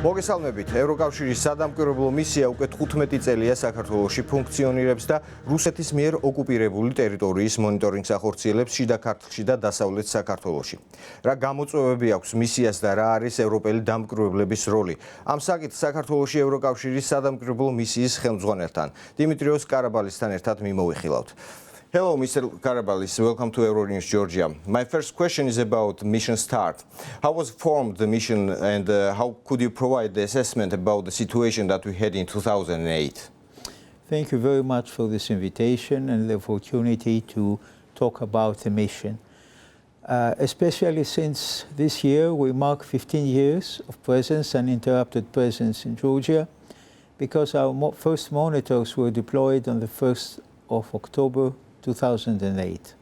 მოგესალმებით. ევროკავშირის სადამკვირვებლო მისია უკვე 15 წელია საქართველოში ფუნქციონირებს და რუსეთის მიერ ოკუპირებული ტერიტორიის მონიტორინგს ახორციელებს შიდა ქართლში და დასავლეთ საქართველოში. რა გამოწვევები აქვს მისიას და რა არის ევროპელი დამკვირვებლების როლი? ამ საკითხს საქართველოში ევროკავშირის სადამკვირვებლო მისიის ხელმძღვანელთან, დიმიტრიოს კარაბალისთან ერთად მიმოვიხილავთ. Hello, Mr. Karabalis. Welcome to Euronews Georgia. My first question is about mission start. How was formed the mission and how could you provide the assessment about the situation that we had in 2008? Thank you very much for this invitation and the opportunity to talk about the mission. Especially since this year we mark 15 years of presence, uninterrupted presence in Georgia, because our first monitors were deployed on the 1st of October 2008.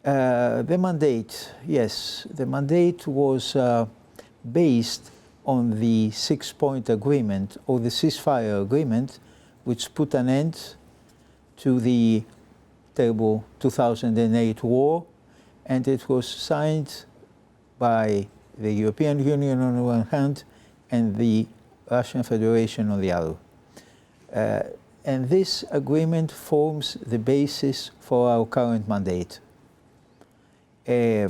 The mandate, yes, the mandate was based on the six-point agreement or the ceasefire agreement, which put an end to the terrible 2008 war, and it was signed by the European Union on the one hand and the Russian Federation on the other. And this agreement forms the basis for our current mandate. Why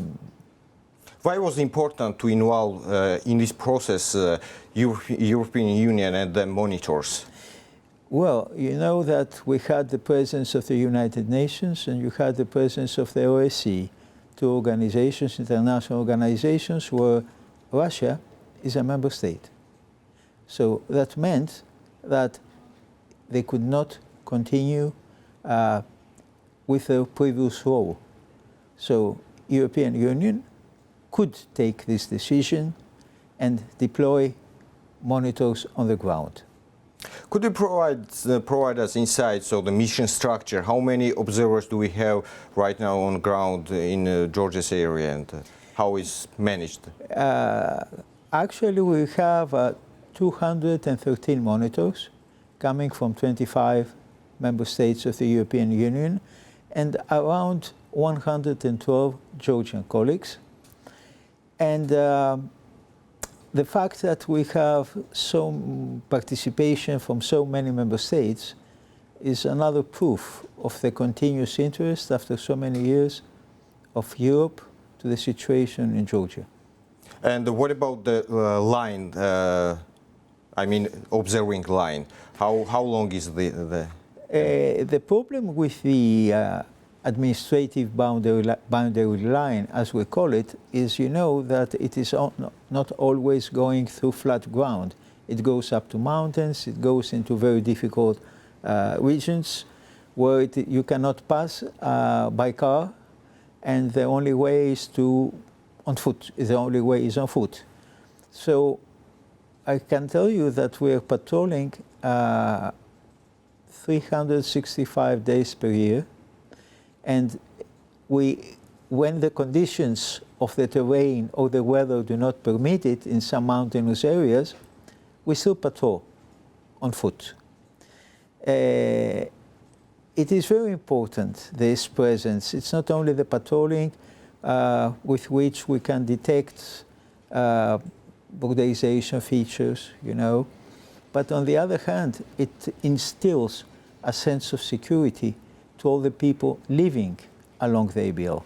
was it important to involve in this process European Union and the monitors? Well, you know that we had the presence of the United Nations and you had the presence of the OSCE, two organizations, international organizations, where Russia is a member state. So that meant that they could not continue with their previous role. So European Union could take this decision and deploy monitors on the ground. Could you provide us insights of the mission structure? How many observers do we have right now on ground in Georgia's area and how is managed? Actually, we have 213 monitors coming from 25 member states of the European Union and around 112 Georgian colleagues. And the fact that we have some participation from so many member states is another proof of the continuous interest after so many years of Europe to the situation in Georgia. And what about the line, observing line? How long is the problem with the administrative boundary line, as we call it, is that it is not always going through flat ground. It goes up to mountains, it goes into very difficult regions where you cannot pass by car, and the only way is on foot. The only way is on foot. So I can tell you that we are patrolling 365 days per year, and when the conditions of the terrain or the weather do not permit it in some mountainous areas, we still patrol on foot. It is very important, this presence. It's not only the patrolling with which we can detect borderization features, but on the other hand, it instills a sense of security to all the people living along the ABL.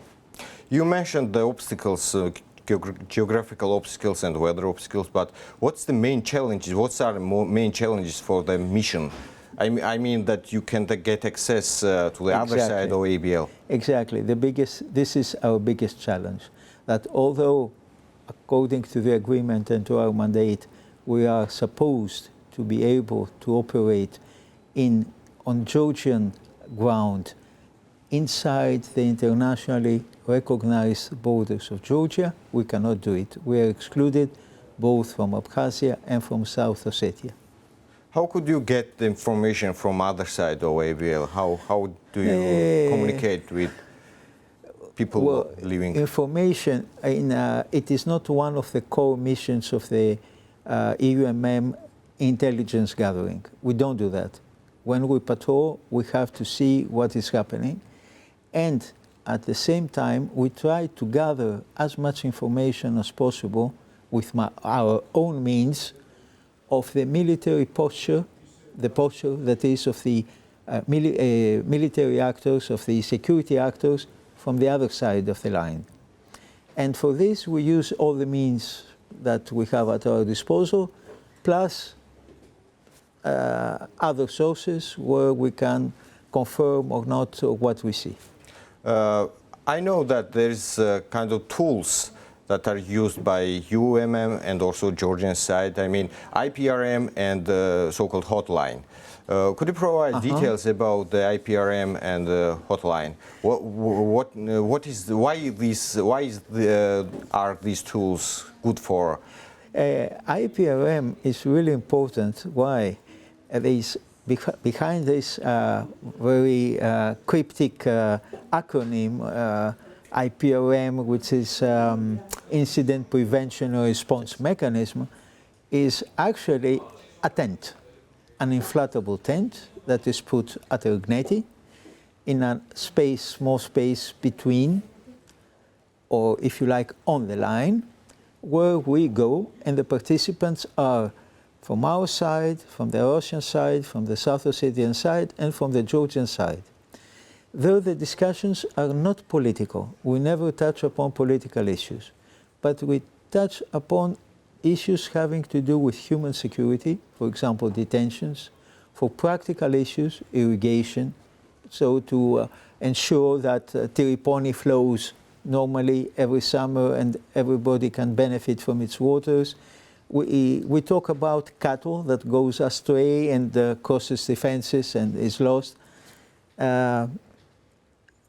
You mentioned the obstacles, geographical obstacles and weather obstacles, but what's the main challenges? What are the main challenges for the mission? I mean that you can get access to the other side of ABL. Exactly. This is our biggest challenge, that although according to the agreement and to our mandate, we are supposed to be able to operate on Georgian ground inside the internationally recognized borders of Georgia, we cannot do it. We are excluded both from Abkhazia and from South Ossetia. How could you get the information from other side of ABL? How do you communicate with people living? Information, it is not one of the core missions of the EUMM intelligence gathering. We don't do that. When we patrol, we have to see what is happening, and at the same time, we try to gather as much information as possible with our own means of the military posture, the posture that is of the military actors, of the security actors from the other side of the line. And for this, we use all the means that we have at our disposal, plus other sources where we can confirm or not what we see. I know that there's kind of tools that are used by EUMM and also Georgian side. I mean, IPRM and the so-called hotline. Could you provide details about the IPRM and the hotline? Are these tools good for? IPRM is really important. Why? Behind this very cryptic acronym, IPRM, which is Incident Prevention and Response Mechanism, is actually a tent, an inflatable tent that is put at Ergneti in a space, small space between, or if you like, on the line, where we go, and the participants are from our side, from the Russian side, from the South Ossetian side, and from the Georgian side. Though the discussions are not political, we never touch upon political issues, but we touch upon issues having to do with human security, for example, detentions, for practical issues, irrigation, so to ensure that Tiriponi flows normally every summer and everybody can benefit from its waters. We talk about cattle that goes astray and crosses the fences and is lost.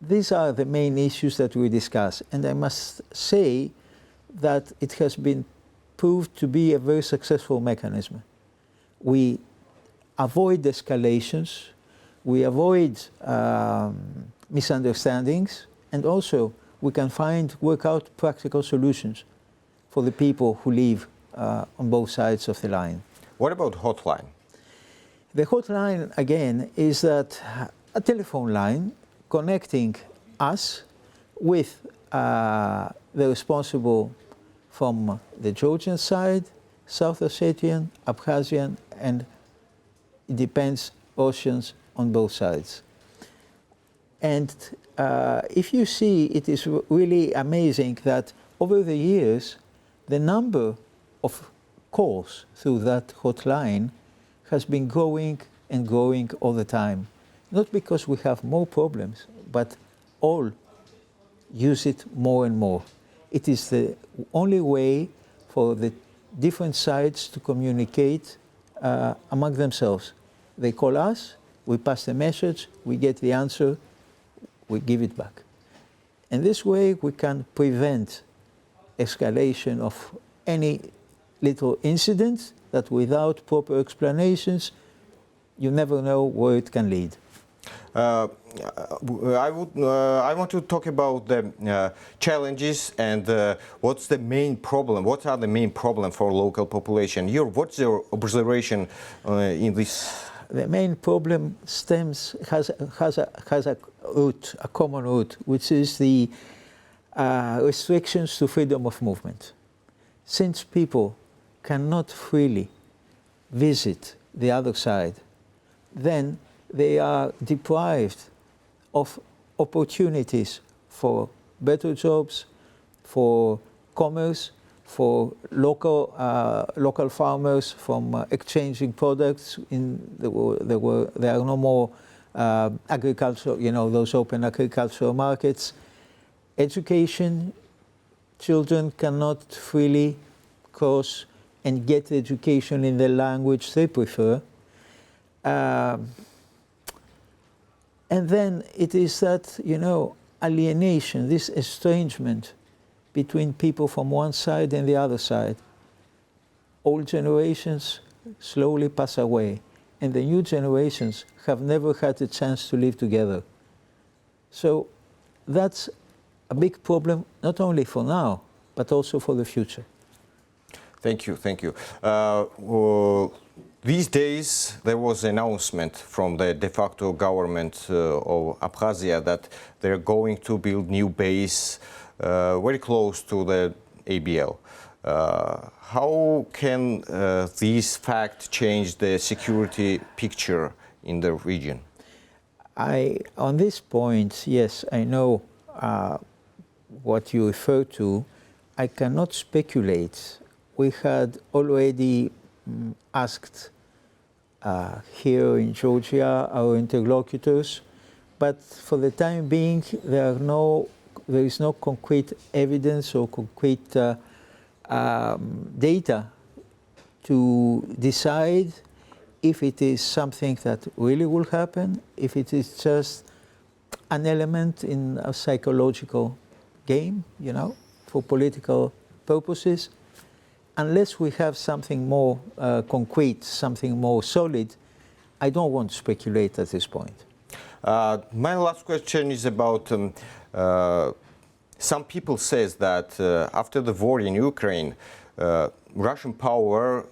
These are the main issues that we discuss, and I must say that it has been proved to be a very successful mechanism. We avoid escalations, we avoid misunderstandings, and also we can work out practical solutions for the people who live on both sides of the line. What about hotline? The hotline, again, is that a telephone line connecting us with the responsible from the Georgian side, South Ossetian, Abkhazian, and it depends, Russians on both sides. And if you see, it is really amazing that over the years, the number of calls through that hotline has been growing and growing all the time. Not because we have more problems, but all use it more and more. It is the only way for the different sides to communicate among themselves. They call us, we pass the message, we get the answer, we give it back. And this way we can prevent escalation of any little incident that without proper explanations, you never know where it can lead. I want to talk about the challenges and what's the main problem. What are the main problems for local population? What's your observation in this? The main problem has a root, a common root, which is the restrictions to freedom of movement. Since people cannot freely visit the other side, then they are deprived of opportunities for better jobs, for commerce, for local farmers from exchanging products. There are no more agriculture, those open agricultural markets. Education, children cannot freely cross and get education in the language they prefer. And then it is that, alienation, this estrangement between people from one side and the other side. Old generations slowly pass away, and the new generations have never had a chance to live together. So that's a big problem, not only for now, but also for the future. Thank you, thank you. These days, there was an announcement from the de facto government of Abkhazia that they're going to build new base very close to the ABL. How can this fact change the security picture in the region? On this point, yes, I know what you refer to. I cannot speculate. We had already asked here in Georgia our interlocutors, but for the time being, there is no concrete evidence or concrete data to decide if it is something that really will happen, if it is just an element in a psychological game, for political purposes. Unless we have something more concrete, something more solid, I don't want to speculate at this point. My last question is about some people says that after the war in Ukraine, Russian power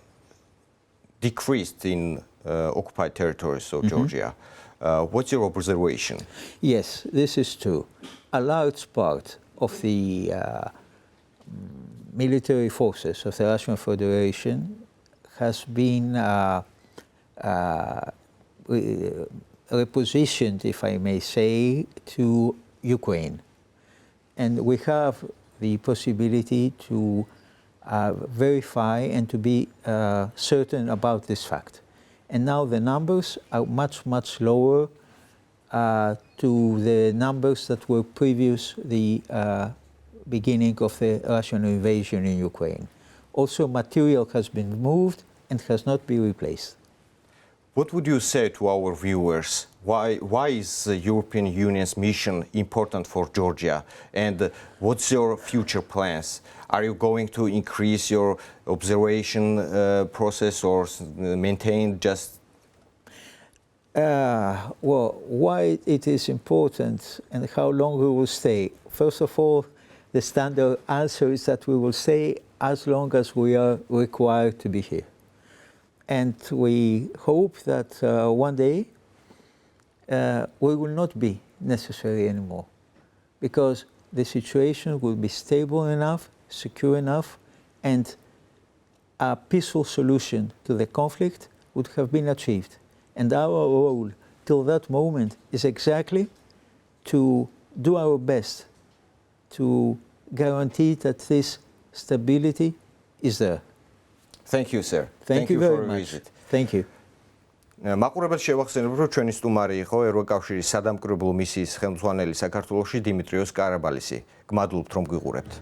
decreased in occupied territories of Georgia. What's your observation? Yes, this is true. A large part of the military forces of the Russian Federation has been repositioned, if I may say, to Ukraine. And we have the possibility to verify and to be certain about this fact. And now the numbers are much, much lower to the numbers that were previous the beginning of the Russian invasion in Ukraine. Also, material has been moved and has not been replaced. What would you say to our viewers? Why is the European Union's mission important for Georgia? And what's your future plans? Are you going to increase your observation process or maintain just? Well, why it is important and how long we will stay? First of all, the standard answer is that we will stay as long as we are required to be here. And we hope that one day we will not be necessary anymore, because the situation will be stable enough, secure enough, and a peaceful solution to the conflict would have been achieved. And our role till that moment is exactly to do our best to guarantee that this stability is there. Thank you, sir. Thank you very much. Thank you. მაყურებელს შევახსენებ, რომ ჩვენი სტუმარი იყო ევროკავშირის სადამკვირვებლო მისიის ხელმძღვანელი საქართველოში დიმიტრიოს კარაბალისი. გმადლობთ, რომ გვიყურებთ.